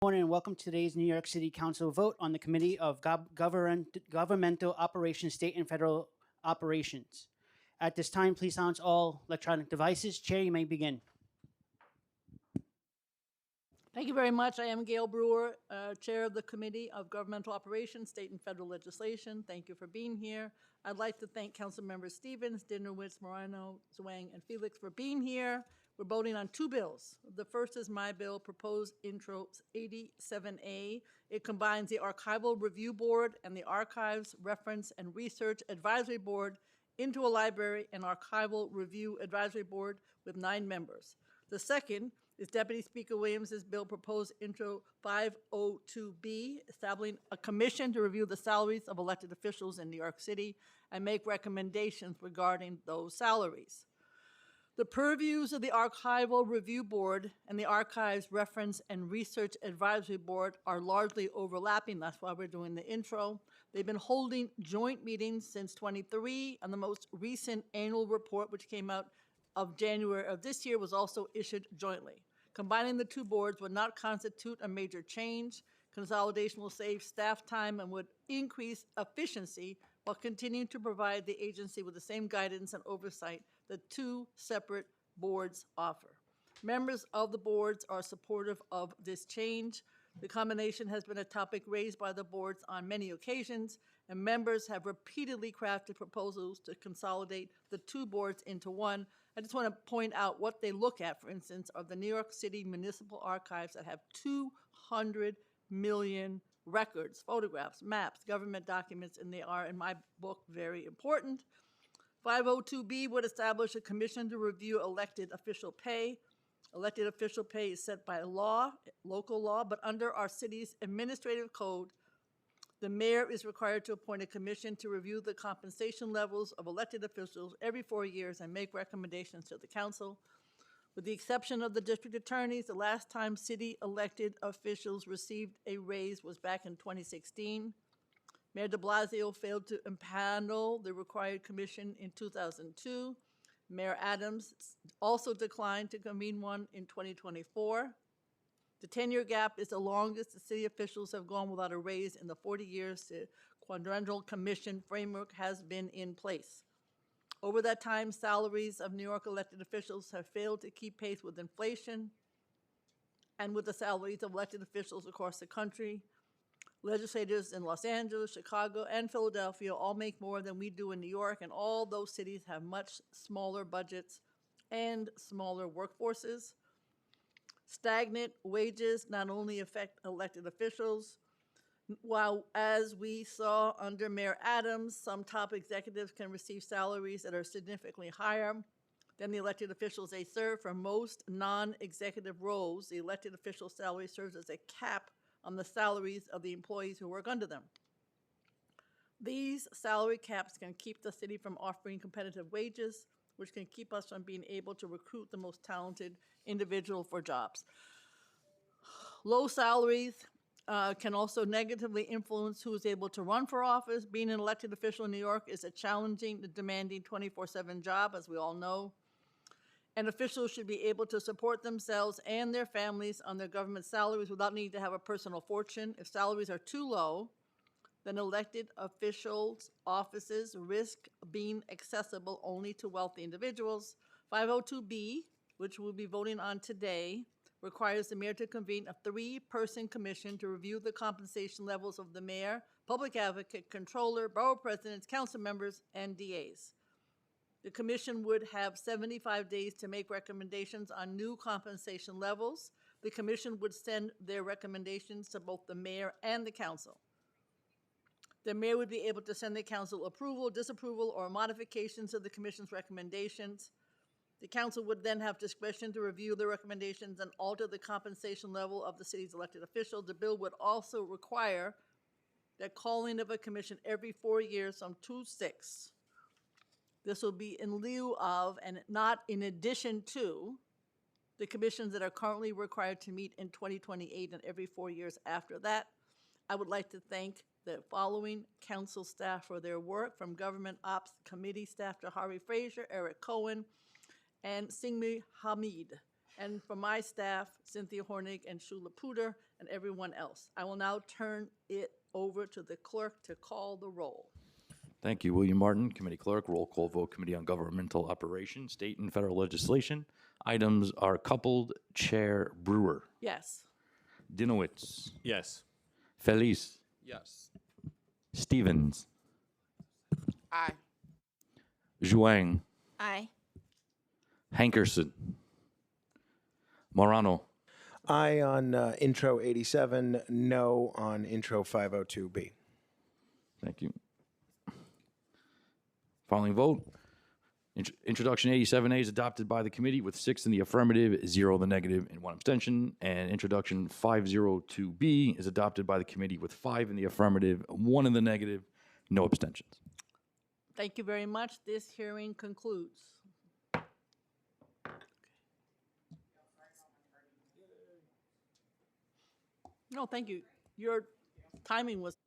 Morning and welcome to today's New York City Council vote on the Committee of Governmental Operations, State and Federal Operations. At this time, please silence all electronic devices. Chair, you may begin. Thank you very much. I am Gail Brewer, Chair of the Committee of Governmental Operations, State and Federal Legislation. Thank you for being here. I'd like to thank Council Members Stevens, Dinowitz, Moreno, Zwang, and Felix for being here. We're voting on two bills. The first is my bill, Proposed Intro 87A. It combines the Archival Review Board and the Archives Reference and Research Advisory Board into a library and archival review advisory board with 9 members. The second is Deputy Speaker Williams' bill proposed intro 502B, establishing a commission to review the salaries of elected officials in New York City and make recommendations regarding those salaries. The purviews of the Archival Review Board and the Archives Reference and Research Advisory Board are largely overlapping. That's why we're doing the intro. They've been holding joint meetings since 23, and the most recent annual report, which came out of January of this year, was also issued jointly. Combining the two boards would not constitute a major change. Consolidation will save staff time and would increase efficiency while continuing to provide the agency with the same guidance and oversight that two separate boards offer. Members of the boards are supportive of this change. The combination has been a topic raised by the boards on many occasions, and members have repeatedly crafted proposals to consolidate the two boards into one. I just want to point out what they look at, for instance, are the New York City Municipal Archives that have 200 million records, photographs, maps, government documents, and they are, in my book, very important. 502B would establish a commission to review elected official pay. Elected official pay is set by law, local law, but under our city's administrative code, the mayor is required to appoint a commission to review the compensation levels of elected officials every 4 years and make recommendations to the council. With the exception of the district attorneys, the last time city elected officials received a raise was back in 2016. Mayor de Blasio failed to impanel the required commission in 2002. Mayor Adams also declined to convene one in 2024. The 10-year gap is the longest the city officials have gone without a raise in the 40 years the quadrennial commission framework has been in place. Over that time, salaries of New York elected officials have failed to keep pace with inflation and with the salaries of elected officials across the country. Legislators in Los Angeles, Chicago, and Philadelphia all make more than we do in New York, and all those cities have much smaller budgets and smaller workforces. Stagnant wages not only affect elected officials, while, as we saw under Mayor Adams, some top executives can receive salaries that are significantly higher than the elected officials they serve. For most non-executive roles, the elected official salary serves as a cap on the salaries of the employees who work under them. These salary caps can keep the city from offering competitive wages, which can keep us from being able to recruit the most talented individual for jobs. Low salaries can also negatively influence who is able to run for office. Being an elected official in New York is a challenging, demanding 24/7 job, as we all know. And officials should be able to support themselves and their families on their government salaries without needing to have a personal fortune. If salaries are too low, then elected officials' offices risk being accessible only to wealthy individuals. 502B, which we'll be voting on today, requires the mayor to convene a 3-person commission to review the compensation levels of the mayor, public advocate, controller, borough presidents, council members, and DAs. The commission would have 75 days to make recommendations on new compensation levels. The commission would send their recommendations to both the mayor and the council. The mayor would be able to send the council approval, disapproval, or modifications of the commission's recommendations. The council would then have discretion to review the recommendations and alter the compensation level of the city's elected officials. The bill would also require the calling of a commission every 4 years from 2/6. This will be in lieu of and not in addition to the commissions that are currently required to meet in 2028 and every 4 years after that. I would like to thank the following council staff for their work, from Government Ops Committee staff Jahari Frazier, Eric Cohen, and Singmi Hamid, and from my staff, Cynthia Hornig and Shula Puder, and everyone else. I will now turn it over to the clerk to call the roll. Thank you, William Martin, Committee Clerk. Roll call vote, Committee on Governmental Operations, State and Federal Legislation. Items are coupled. Chair Brewer. Yes. Dinowitz. Yes. Feliz. Yes. Stevens. Aye. Zhuang. Aye. Hankerson. Morano. Aye on intro 87, no on intro 502B. Thank you. Following vote. Introduction 87A is adopted by the committee with 6 in the affirmative, 0 in the negative, and 1 abstention. And introduction 502B is adopted by the committee with 5 in the affirmative, 1 in the negative, no abstentions. Thank you very much. This hearing concludes. No, thank you. Your timing was